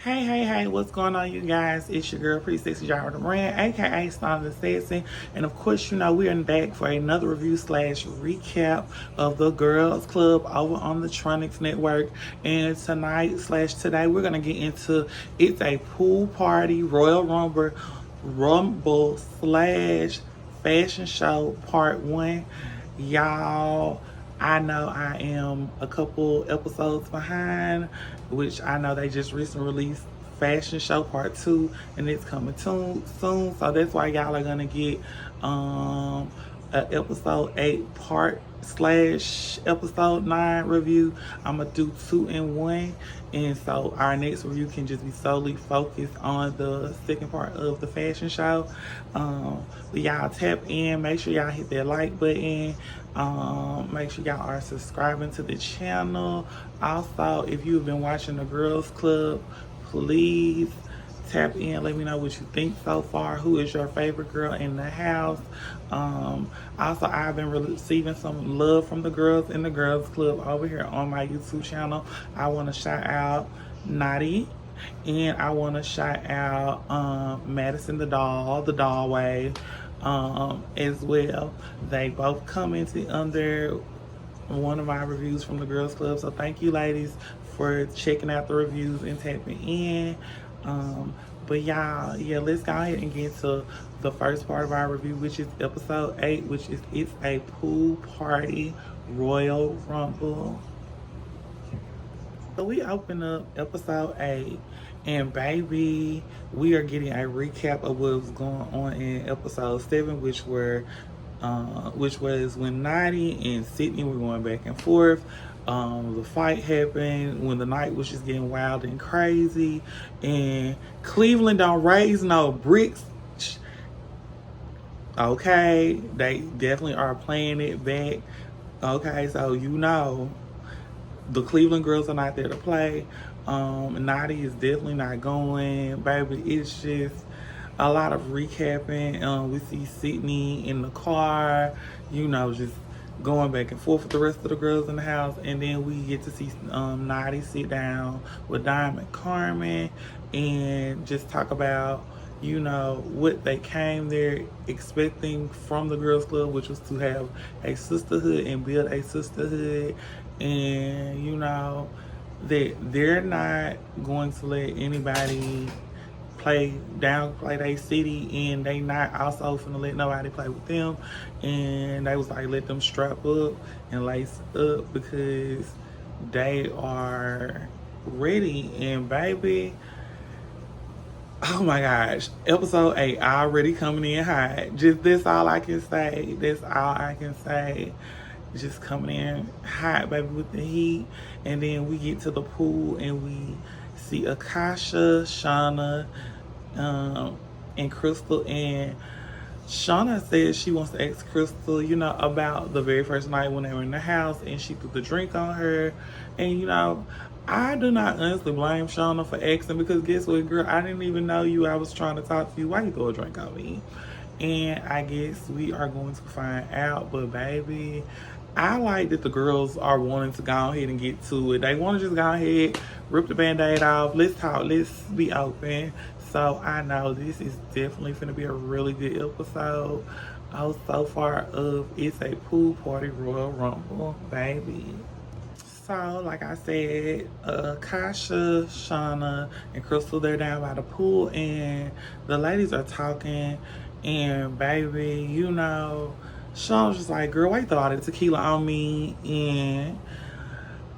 Hey, what's going on, you guys? It's your girl, Pretty Sexy Driver the Brand, aka Star the Sexy. And of course, we are back for another review slash recap of the Girls Club over on the Tronics Network. And tonight slash today, we're going to get into It's a Pool Party Royal Rumble slash Fashion Show Part 1. Y'all, I know I am a couple episodes behind, which I know they just recently released Fashion Show Part 2, and it's coming soon. So that's why y'all are gonna get a episode 8 part slash episode 9 review. I'm gonna do 2 in 1, and so our next review can just be solely focused on the second part of the fashion show. But y'all tap in, make sure y'all hit that like button. Make sure y'all are subscribing to the channel. Also, if you've been watching the Girls Club, please tap in, let me know what you think so far. Who is your favorite girl in the house? Also, I've been receiving some love from the girls in the Girls Club over here on my YouTube channel. I want to shout out Naughty, and I want to shout out Madison the doll wave, as well. They both commented under one of my reviews from the Girls Club, so thank you, ladies, for checking out the reviews and tapping in. But y'all, yeah, let's go ahead and get to the first part of our review, which is episode 8, which is It's a Pool Party Royal Rumble. So we open up episode 8, and baby, we are getting a recap of what was going on in episode 7, which was when Naughty and Sydney were going back and forth. The fight happened when the night was just getting wild and crazy, and Cleveland don't raise no bricks. Okay, they definitely are playing it back. Okay, so the Cleveland girls are not there to play. Naughty is definitely not going, baby. It's just a lot of recapping. We see Sydney in the car, just going back and forth with the rest of the girls in the house, and then we get to see Naughty sit down with Diamond Carmen and just talk about what they came there expecting from the Girls Club, which was to have a sisterhood and build a sisterhood, and that they're not going to let anybody downplay their city, and they not also finna let nobody play with them. And they was like, let them strap up and lace up because they are ready. And baby, oh my gosh, episode 8 already coming in hot. Just that's all I can say. That's all I can say. Just coming in hot, baby, with the heat. And then we get to the pool and we see Akasha, Shauna, and Crystal. And Shauna says she wants to ask Crystal, about the very first night when they were in the house and she threw the drink on her. And I do not honestly blame Shauna for asking, because guess what, girl? I didn't even know you. I was trying to talk to you. Why you throw a drink on me? And I guess we are going to find out. But baby, I like that the girls are wanting to go ahead and get to it. They want to just go ahead, rip the band-aid off. Let's talk. Let's be open. So I know this is definitely going to be a really good episode. So far of It's a Pool Party Royal Rumble, baby. So, like I said, Kasha, Shauna, and Crystal, they're down by the pool, and the ladies are talking, and baby, Shauna's just like, girl, why you throw all that tequila on me? And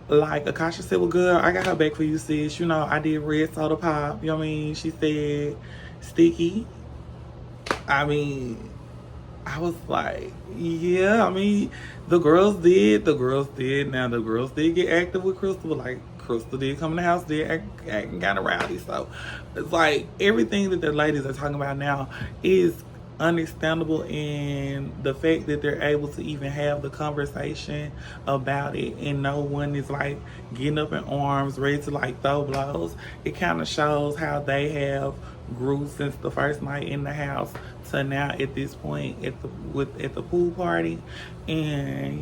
like Akasha said, well, girl, I got her back for you, sis. I did red soda pop. You know what I mean? She said sticky. I mean, I was like, yeah, I mean, the girls did. Now, the girls did get active with Crystal, but like, Crystal did come in the house, did acting kind of rowdy. So it's like everything that the ladies are talking about now is understandable, in the fact that they're able to even have the conversation about it and no one is like getting up in arms ready to like throw blows. It kind of shows how they have grew since the first night in the house to now at this point at the pool party. And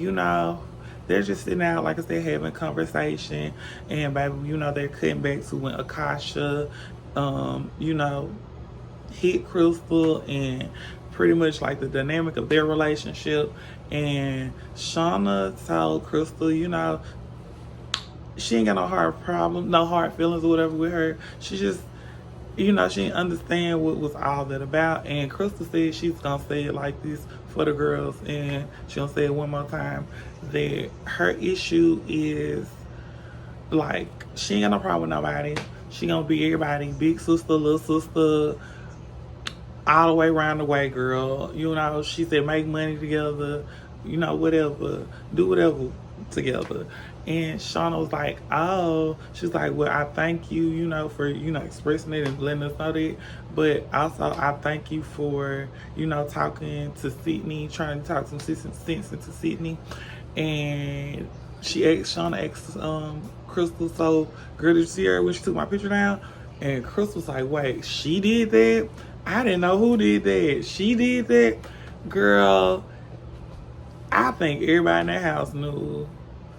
they're just sitting out, like I said, having conversation. And baby, you know, they're cutting back to when Akasha, you know, hit Crystal and pretty much like the dynamic of their relationship. And Shauna told Crystal, you know, she ain't got no hard problem, no hard feelings or whatever with her. She just, you know, she didn't understand what was all that about. And Crystal said she's gonna say it like this for the girls, and she'll say it one more time, that her issue is like she ain't got no problem with nobody. She gonna be everybody, big sister, little sister, all the way around the way, girl. You know, she said make money together, you know, whatever, do whatever together. And Shauna was like, oh, she's like, well, I thank you, you know, for, you know, expressing it and letting us know that. But also, I thank you for, you know, talking to Sydney, trying to talk some sense into Sydney. And Shauna asked Crystal, so, girl, did you see her when she took my picture down? And Crystal was like, wait, she did that? I didn't know who did that. She did that? Girl, I think everybody in that house knew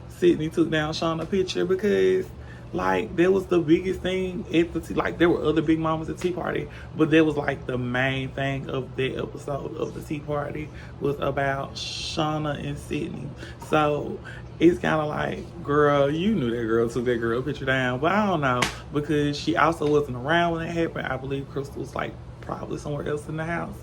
Sydney took down Shauna's picture, because like that was the biggest thing at the tea. Like there were other big moments at tea party, but that was like the main thing of that episode of the tea party was about Shauna and Sydney. So it's kind of like, girl, you knew that girl took that girl picture down, but I don't know, because she also wasn't around when it happened. I believe Crystal was like probably somewhere else in the house.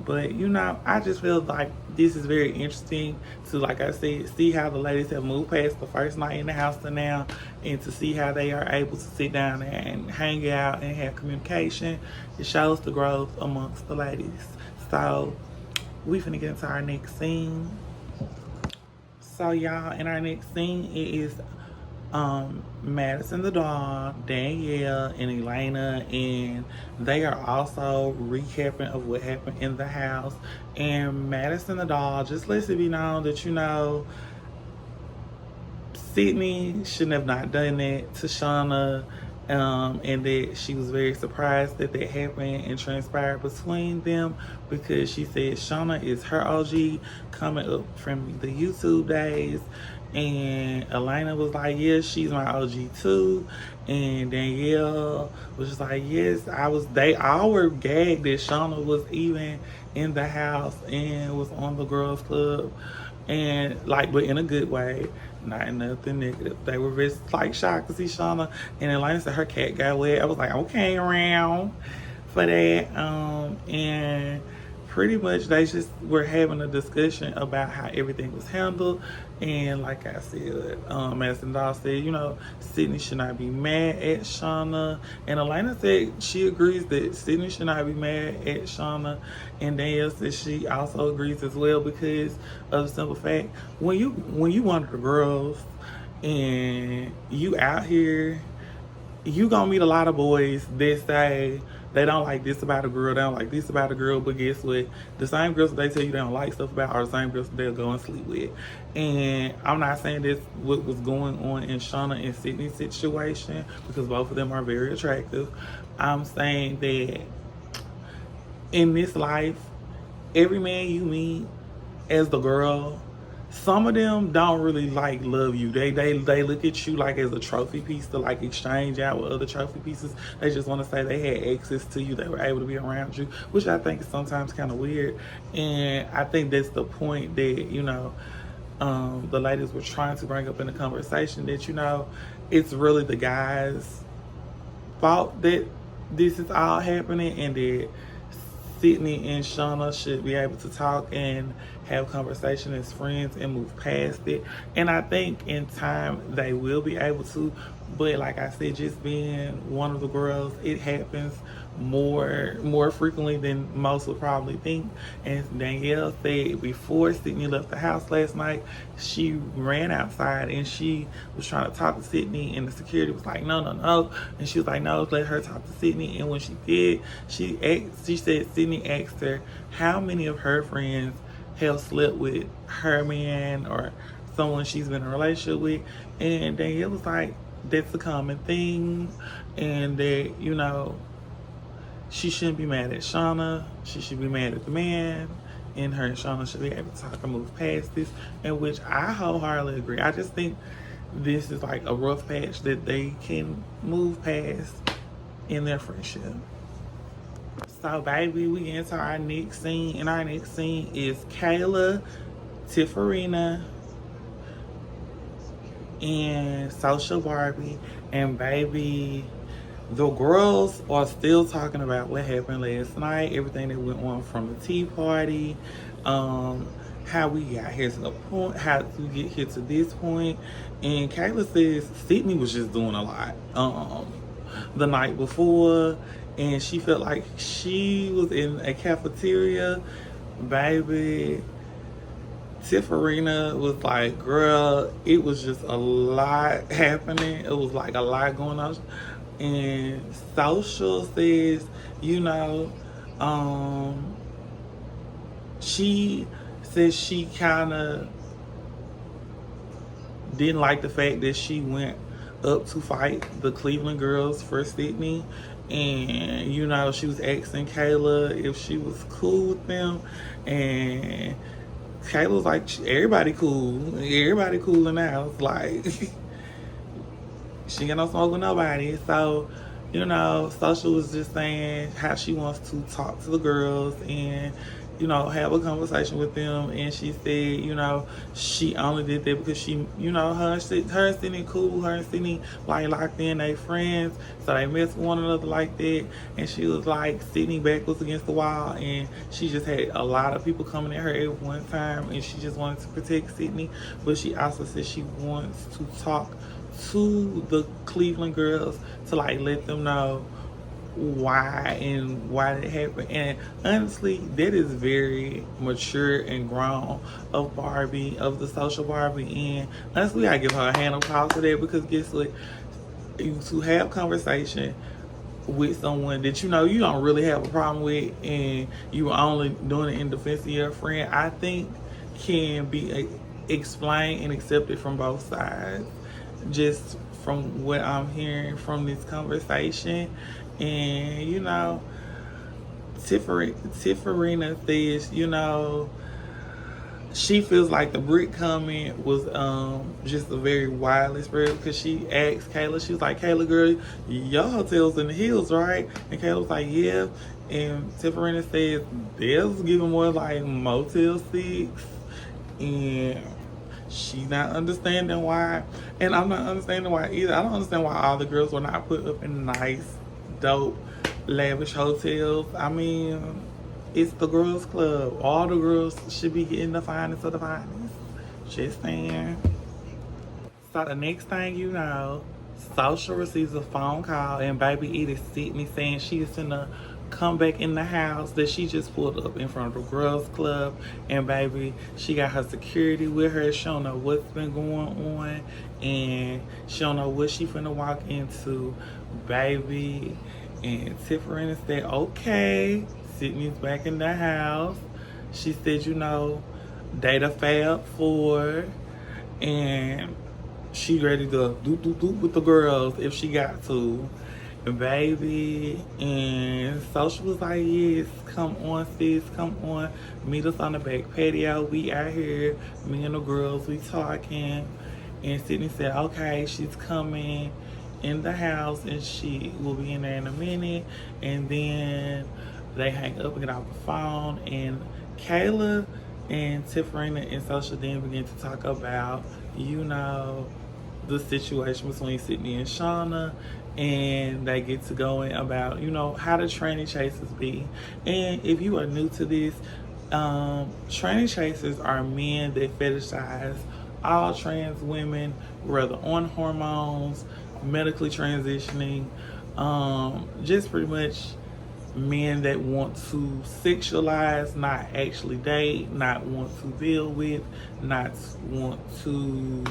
But, you know, I just feel like this is very interesting to, like I said, see how the ladies have moved past the first night in the house to now, and to see how they are able to sit down there and hang out and have communication. It shows the growth amongst the ladies. So, we finna get into our next scene. So, y'all, in our next scene, it is Madison the dog, Danielle, and Elena, and they are also recapping of what happened in the house. And Madison the dog just lets it be known that, you know, Sydney shouldn't have not done that to Shauna, and that she was very surprised that that happened and transpired between them, because she said Shauna is her OG coming up from the YouTube days. And Elena was like, yes, she's my OG too. And Danielle was just like, yes, they all were gagged that Shauna was even in the house and was on the girls club. And like, but in a good way, not in nothing negative. They were very like shocked to see Shauna. And Elena said her cat got wet. I was like, okay, around for that. And pretty much they just were having a discussion about how everything was handled. And like I said, Madison Doll said, you know, Sydney should not be mad at Shauna. And Elena said she agrees that Sydney should not be mad at Shauna. And Danielle said she also agrees as well, because of the simple fact, when you one of the girls and you out here, you gonna meet a lot of boys that say they don't like this about a girl, they don't like this about a girl, but guess what? The same girls that they tell you they don't like stuff about are the same girls that they'll go and sleep with. And I'm not saying this what was going on in Shauna and Sydney's situation, because both of them are very attractive. I'm saying that in this life, every man you meet as the girl, some of them don't really like love you. They look at you like as a trophy piece to like exchange out with other trophy pieces. They just want to say they had access to you, they were able to be around you, which I think is sometimes kind of weird. And I think that's the point that, you know, the ladies were trying to bring up in the conversation, that, you know, it's really the guys' fault that this is all happening, and that Sydney and Shauna should be able to talk and have conversation as friends and move past it. And I think in time they will be able to. But like I said, just being one of the girls, it happens more frequently than most would probably think. And Danielle said before Sydney left the house last night, she ran outside and she was trying to talk to Sydney, and the security was like, no. And she was like, no, let her talk to Sydney. And when she did, she said Sydney asked her how many of her friends have slept with her man or someone she's been in a relationship with. And Danielle was like, that's a common thing, and that, you know, she shouldn't be mad at Shauna. She should be mad at the man. and her and Shauna should be able to talk and move past this, in which I wholeheartedly agree. I just think this is like a rough patch that they can move past in their friendship. So, baby, we get into our next scene, and our next scene is Kayla, Tifarina, and Social Barbie. And, baby, the girls are still talking about what happened last night, everything that went on from the tea party, how we got here to the point, how we get here to this point. And Kayla says Sydney was just doing a lot the night before, and she felt like she was in a cafeteria. Baby, Tifarina was like, girl, it was just a lot happening. It was like a lot going on. And Social says, you know, she says she kind of didn't like the fact that she went up to fight the Cleveland girls for Sydney. And, you know, she was asking Kayla if she was cool with them. And Kayla was like, everybody cool. Everybody cool in the house. Like, she ain't got no smoke with nobody. So, you know, Social was just saying how she wants to talk to the girls and, you know, have a conversation with them. And she said, you know, she only did that because she, you know, her and Sydney cool, her and Sydney like locked in, they friends, so they mess with one another like that. And she was like, Sydney back was against the wall, and she just had a lot of people coming at her at one time, and she just wanted to protect Sydney. But she also said she wants to talk to the Cleveland girls to like let them know why that happened. And honestly, that is very mature and grown of Barbie, of the Social Barbie. And honestly, I give her a hand of applause for that, because guess what, to have conversation with someone that you know you don't really have a problem with, and you were only doing it in defense of your friend, I think can be explained and accepted from both sides, just from what I'm hearing from this conversation. And, you know, Tifarina says, you know, she feels like the brick comment was just a very wildly spread, because she asked Kayla, she was like, Kayla, girl, your hotel's in the hills, right? And Kayla was like, yeah. And Tifarina says, theirs giving more like Motel 6. And she's not understanding why. And I'm not understanding why either. I don't understand why all the girls were not put up in nice, dope, lavish hotels. I mean, it's the girls' club. All the girls should be getting the finest of the finest. Just saying. So the next thing you know, Social receives a phone call, and baby, it is Sydney saying she is gonna come back in the house that she just pulled up in front of the girls' club. And baby, she got her security with her. She don't know what's been going on, and she don't know what she finna walk into, baby. And Tiffany said, okay, Sydney's back in the house. She said, you know, data Fab 4, and she ready to do with the girls if she got to, baby. And Social was like, yes, come on, sis, come on, meet us on the back patio. We out here, me and the girls, we talking. And Sydney said, okay, she's coming in the house, and she will be in there in a minute. And then they hang up and get off the phone, and Kayla and Tiffany and Social then begin to talk about, you know, the situation between Sydney and Shauna. And they get to going about, you know, how the tranny chasers be. And if you are new to this, tranny chasers are men that fetishize all trans women, whether on hormones, medically transitioning, just pretty much men that want to sexualize, not actually date, not want to deal with, not want to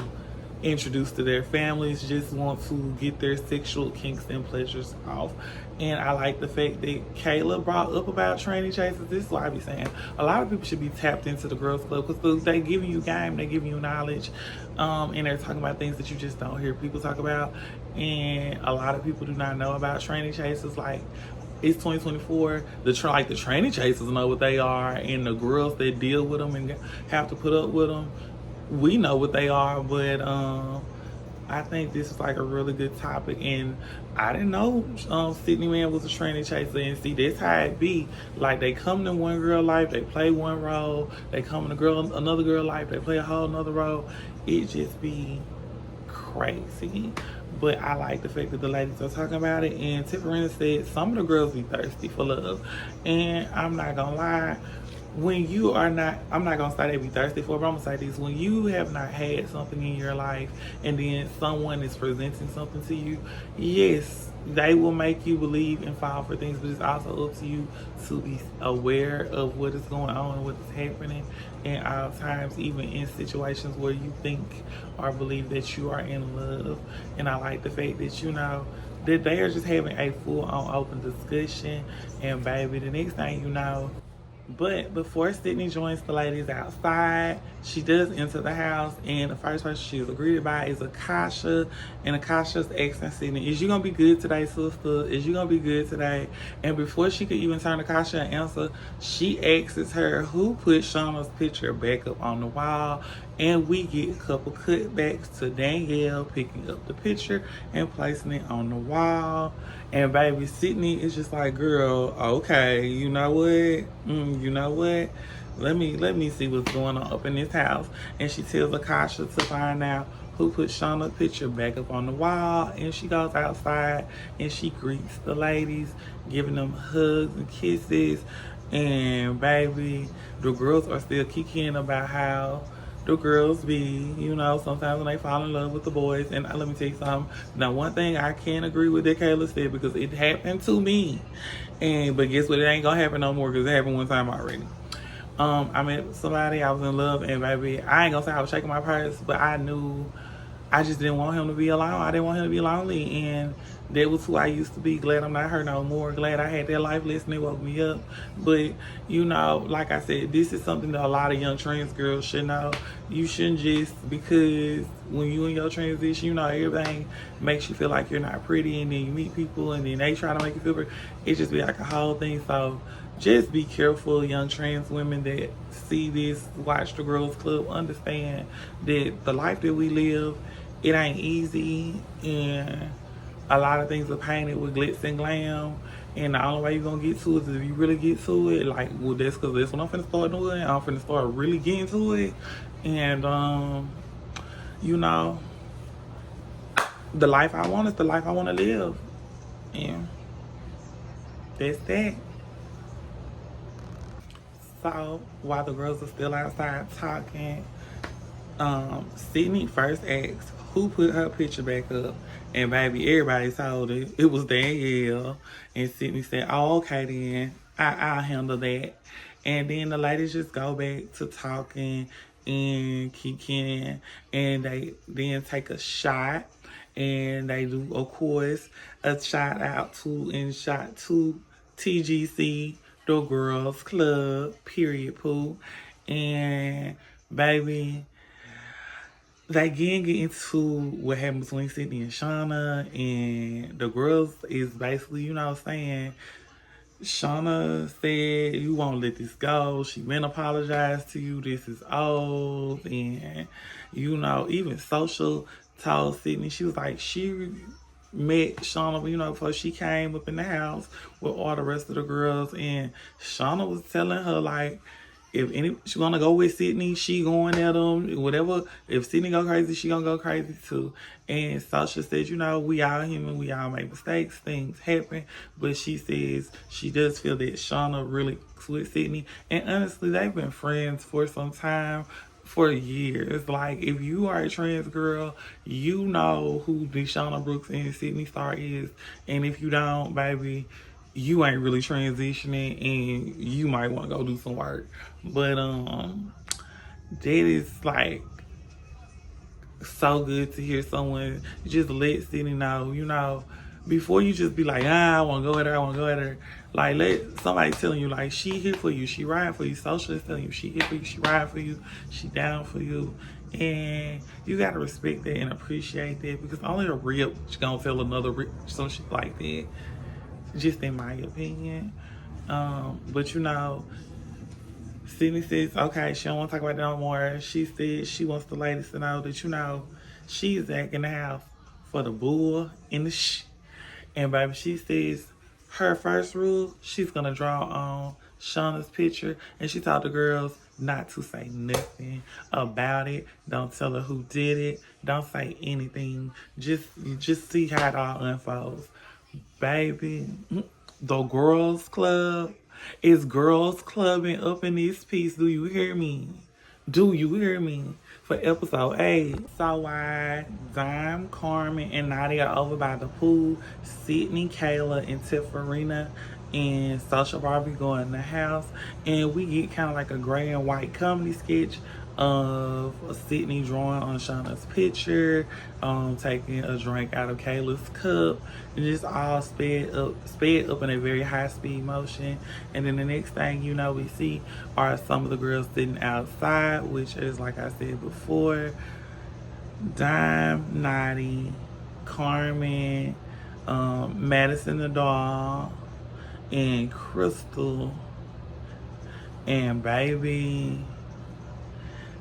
introduce to their families, just want to get their sexual kinks and pleasures off. And I like the fact that Kayla brought up about tranny chasers. This is why I be saying a lot of people should be tapped into the girls club, because they giving you game, they giving you knowledge, and they're talking about things that you just don't hear people talk about. And a lot of people do not know about tranny chasers. Like, it's 2024. Like the tranny chasers know what they are, and the girls that deal with them and have to put up with them, we know what they are. But I think this is like a really good topic, and I didn't know Sydney Man was a tranny chaser. And see, that's how it be. Like they come to one girl life, they play one role. They come in another girl life, they play a whole another role. It just be crazy. But I like the fact that the ladies are talking about it. And Tiffany said some of the girls be thirsty for love, and I'm not gonna lie, when you are not, I'm not gonna say they be thirsty for it, but I'm gonna say this: when you have not had something in your life and then someone is presenting something to you, yes, they will make you believe and fall for things, but it's also up to you to be aware of what is going on and what is happening in all times, even in situations where you think or believe that you are in love. And I like the fact that that they are just having a full-on open discussion, and baby, the next thing you know. But before Sydney joins the ladies outside, she does enter the house, and the first person she's greeted by is Akasha. And Akasha's asking Sydney, "Is you gonna be good today, sister? Is you gonna be good today?" And before she could even turn to Akasha and answer, she asks her who put Shauna's picture back up on the wall. And we get a couple cutbacks to Danielle picking up the picture and placing it on the wall. And baby, Sydney is just like, girl, okay, you know what? You know what? Let me see what's going on up in this house. And she tells Akasha to find out who put Shauna's picture back up on the wall. And she goes outside and she greets the ladies, giving them hugs and kisses. And baby, the girls are still kicking about how the girls be, sometimes when they fall in love with the boys. And let me tell you something. Now, one thing I can't agree with that Kayla said, because it happened to me. But guess what? It ain't gonna happen no more because it happened one time already. I met somebody, I was in love, and baby, I ain't gonna say I was shaking my purse, but I knew I just didn't want him to be alone. I didn't want him to be lonely, and that was who I used to be. Glad I'm not her no more. Glad I had that life lesson. It woke me up. But, like I said, this is something that a lot of young trans girls should know. You shouldn't just, because when you in your transition, everything makes you feel like you're not pretty, and then you meet people, and then they try to make you feel pretty. It just be like a whole thing. So just be careful, young trans women that see this, watch the Girls Club, understand that the life that we live, it ain't easy, and a lot of things are painted with glitz and glam, and the only way you're gonna get to it is if you really get to it. Like, well, that's because that's what I'm finna start doing. I'm finna start really getting to it, and the life I want is the life I want to live, and that's that. So while the girls are still outside talking, Sydney first asked who put her picture back up, and baby, everybody told it. It was Danielle, and Sydney said, "Oh, okay then, I'll handle that." And then the ladies just go back to talking and kicking, and they then take a shot, and they do, of course, a shout out to and shot to TGC, the Girls Club, period, poo. And baby, they again get into what happened between Sydney and Shauna, and the girls is basically, saying, Shauna said, "You won't let this go. She been apologized to you. This is old." And, even Social told Sydney, she was like, she met Shauna, before she came up in the house with all the rest of the girls. And Shauna was telling her, like, if she wanna go with Sydney, she going at them. Whatever. If Sydney go crazy, she gonna go crazy too. And Sasha said, we all human, we all make mistakes, things happen. But she says she does feel that Shauna really with Sydney. And honestly, they've been friends for some time. For years. Like, if you are a trans girl, you know who Deshauna Brooks and Sydney Starr is. And if you don't, baby, you ain't really transitioning, and you might want to go do some work. But that is like so good to hear someone just let Sydney know, before you just be like, I want to go at her, I want to go at her. Like, let somebody telling you, like, she here for you, she ride for you. Social is telling you, she here for you, she ride for you, she down for you. And you got to respect that and appreciate that, because only a real gonna tell another real some shit like that. just in my opinion. But you know, Sydney says, okay, she don't want to talk about it no more. She said she wants the ladies to know that, you know, she's acting the house for the bull and the And baby, she says her first rule, she's going to draw on Shauna's picture. And she told the girls not to say nothing about it. Don't tell her who did it. Don't say anything. Just see how it all unfolds. Baby, the girls club is girls clubbing up in this piece. Do you hear me? Do you hear me? For episode 8. So why Dime, Carmen, and Nadia are over by the pool. Sydney, Kayla, and Tifarina and Social Barbie go in the house. And we get kind of like a gray and white comedy sketch of Sydney drawing on Shauna's picture, taking a drink out of Kayla's cup, and just all sped up in a very high speed motion. And then the next thing you know, we see are some of the girls sitting outside, which is, like I said before, Dime, Naughty, Carmen, Madison the doll, and Crystal, and Baby.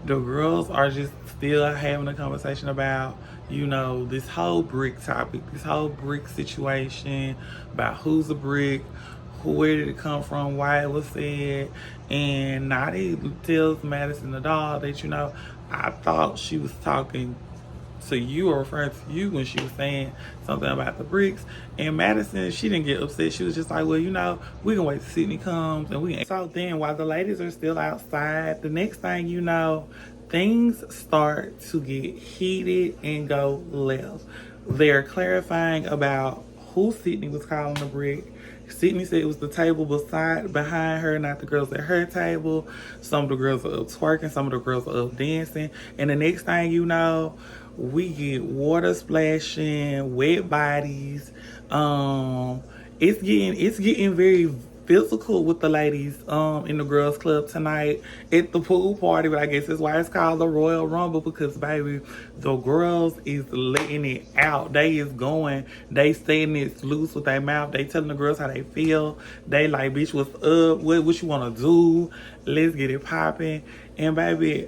The girls are just still having a conversation about, you know, this whole brick topic, this whole brick situation, about who's a brick, where did it come from, why it was said. And Nadia tells Madison the doll that, you know, I thought she was talking to you or referring to you when she was saying something about the bricks. And Madison, she didn't get upset. She was just like, well, you know, we can wait till Sydney comes and we can. So then while the ladies are still outside, the next thing you know, things start to get heated and go left. They're clarifying about who Sydney was calling a brick. Sydney said it was the table behind her, not the girls at her table. Some of the girls are up twerking, some of the girls are up dancing. And the next thing you know, we get water splashing, wet bodies. It's getting very physical with the ladies in the girls club tonight at the pool party. But I guess that's why it's called the Royal Rumble, because baby, the girls is letting it out. They is going, they saying it loose with their mouth. They telling the girls how they feel. They like, bitch, what's up? What you wanna do? Let's get it popping. And baby,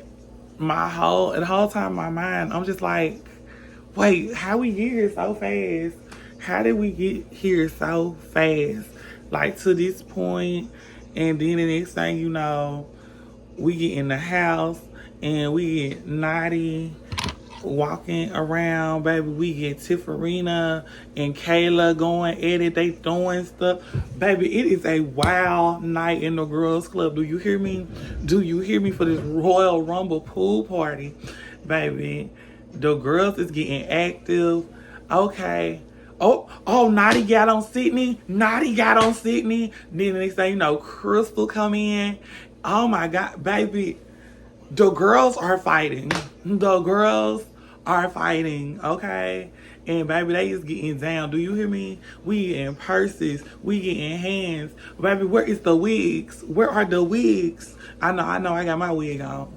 the whole time in my mind, I'm just like, wait, how we get here so fast? How did we get here so fast? Like, to this point. And then the next thing you know, we get in the house and we get Naughty walking around, baby. We get Tifarina and Kayla going at it. They throwing stuff. Baby, it is a wild night in the girls club. Do you hear me? Do you hear me for this Royal Rumble pool party? Baby, the girls is getting active. Okay. Oh, Naughty got on Sydney. Naughty got on Sydney. Then the next thing you know, Crystal come in. Oh my God, baby. The girls are fighting. The girls are fighting, okay? And baby, they is getting down. Do you hear me? We in purses. We getting hands. Baby, where is the wigs? Where are the wigs? I know, I got my wig on.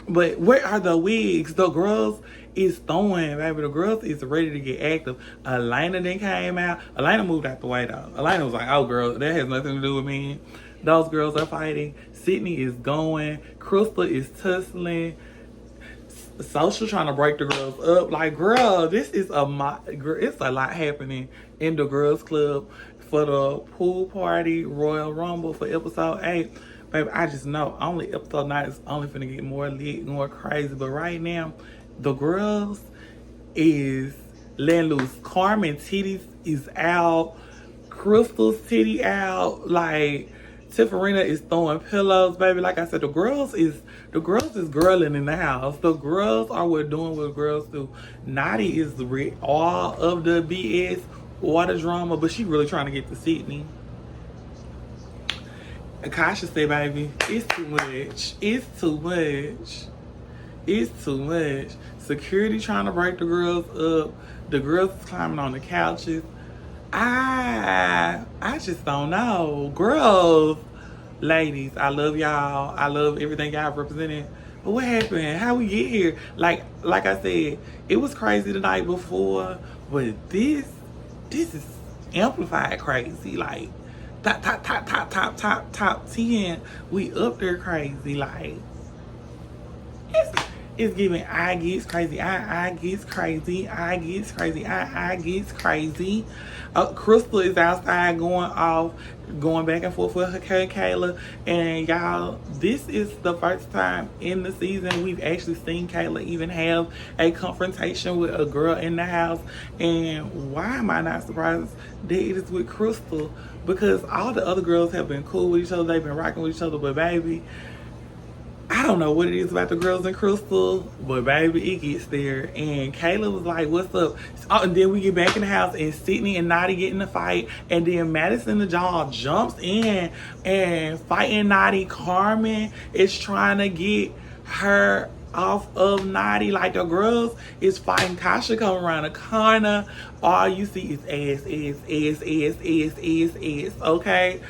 But where are the wigs? The girls is throwing, baby. The girls is ready to get active. Elena then came out. Elena moved out the way, though. Elena was like, oh, girl, that has nothing to do with me. Those girls are fighting. Sydney is going. Crystal is tussling. Social trying to break the girls up. Like, girl, it's a lot happening in the girls club for the pool party Royal Rumble for episode 8. Baby, I just know only episode 9 is only finna get more lit, more crazy. But right now, the girls is letting loose. Carmen titties is out. Crystal's titty out. Like, Tifarina is throwing pillows, baby. Like I said, the girls is girling in the house. The girls are doing what girls do. Naughty is all of the BS or the drama, but she really trying to get to Sydney. Kasha said, baby, it's too much. It's too much. It's too much. Security trying to break the girls up. The girls climbing on the couches. I just don't know. Girls, ladies, I love y'all. I love everything y'all represented. But what happened? How we get here? Like I said, it was crazy the night before, but this is amplified crazy. Like, top 10. We up there crazy. Like, it's giving I gets crazy, I gets crazy, I gets crazy, I gets crazy. Crystal is outside going off, going back and forth with her Kayla. And y'all, this is the first time in the season we've actually seen Kayla even have a confrontation with a girl in the house. And why am I not surprised that it is with Crystal? Because all the other girls have been cool with each other, they've been rocking with each other, but baby, I don't know what it is about the girls in Crystal, but baby, it gets there. And Kayla was like, what's up? And then we get back in the house and Sydney and Nadi get in the fight. And then Madison the Jaw jumps in and fighting Nadi. Carmen is trying to get her off of Nadi. Like, the girls is fighting. Kasha come around the corner. All you see is ass, okay?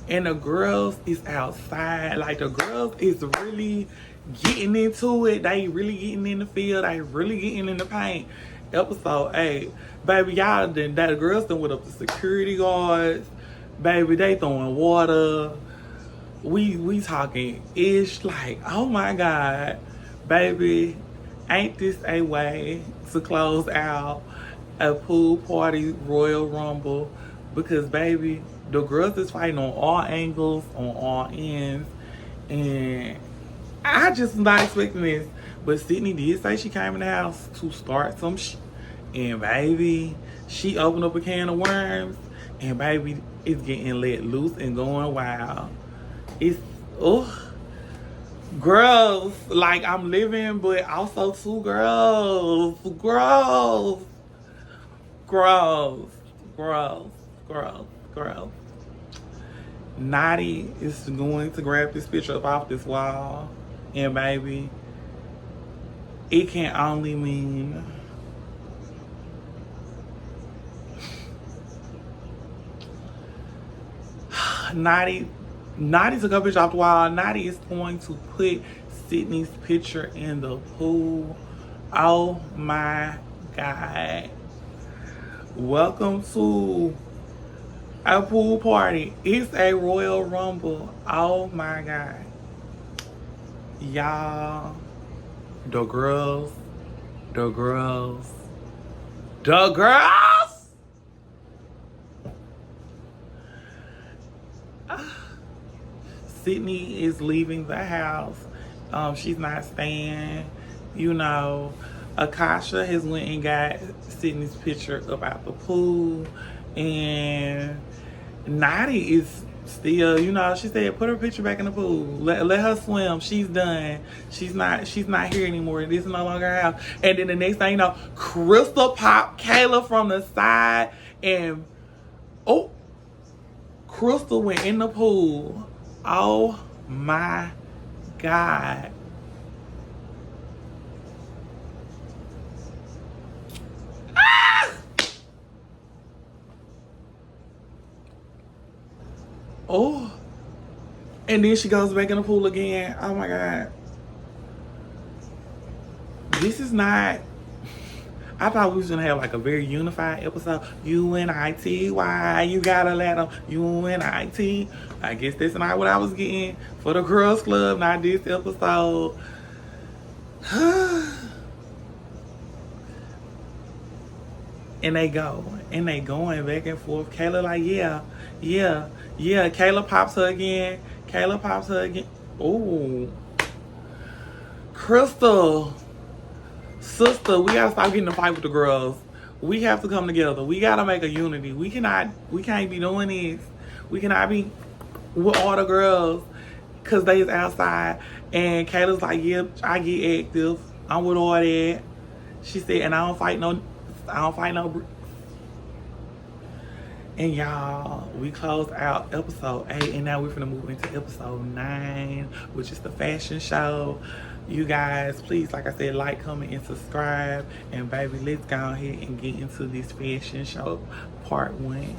And the girls is outside. Like, the girls is really getting into it. They really getting in the field. They really getting in the paint. Episode 8. Baby, y'all done, the girls done with up the security guards. Baby, they throwing water. We talking ish. Like, oh my God. Baby, ain't this a way to close out a pool party Royal Rumble? Because, baby, the girls is fighting on all angles, on all ends. And I just not expecting this. But Sydney did say she came in the house to start some shit. And, baby, she opened up a can of worms. And, baby, it's getting let loose and going wild. It's, girls. Like, I'm living, but also two girls. Girls. Nadi is going to grab this picture up off this wall. And baby, it can only mean Nadi took a picture off the wall. Nadi is going to put Sydney's picture in the pool. Oh my God. Welcome to a pool party. It's a Royal Rumble. Oh my God. Y'all, the girls. Sydney is leaving the house. She's not staying. You know, Akasha has went and got Sydney's picture about the pool. And Nadi is still, you know, she said put her picture back in the pool. Let her swim. She's done. She's not here anymore. This is no longer her house. And then the next thing you know, Crystal popped Kayla from the side, and Crystal went in the pool. Oh my God. Oh, and then she goes back in the pool again. Oh my God. This is not, I thought we was gonna have like a very unified episode. UNITY, you gotta let them. UNIT. I guess that's not what I was getting for the girls club, not this episode. And they going back and forth. Kayla like, yeah. Kayla pops her again. Ooh. Crystal, sister, we gotta stop getting in a fight with the girls. We have to come together. We gotta make a unity. We can't be doing this. We cannot be with all the girls because they is outside. And Kayla's like, yep, I get active. I'm with all that. She said, and I don't fight no. And y'all, we closed out episode 8, and now we're gonna move into episode 9, which is the fashion show. You guys, please, like I said, like, comment, and subscribe. And baby, let's go ahead and get into this fashion show part 1.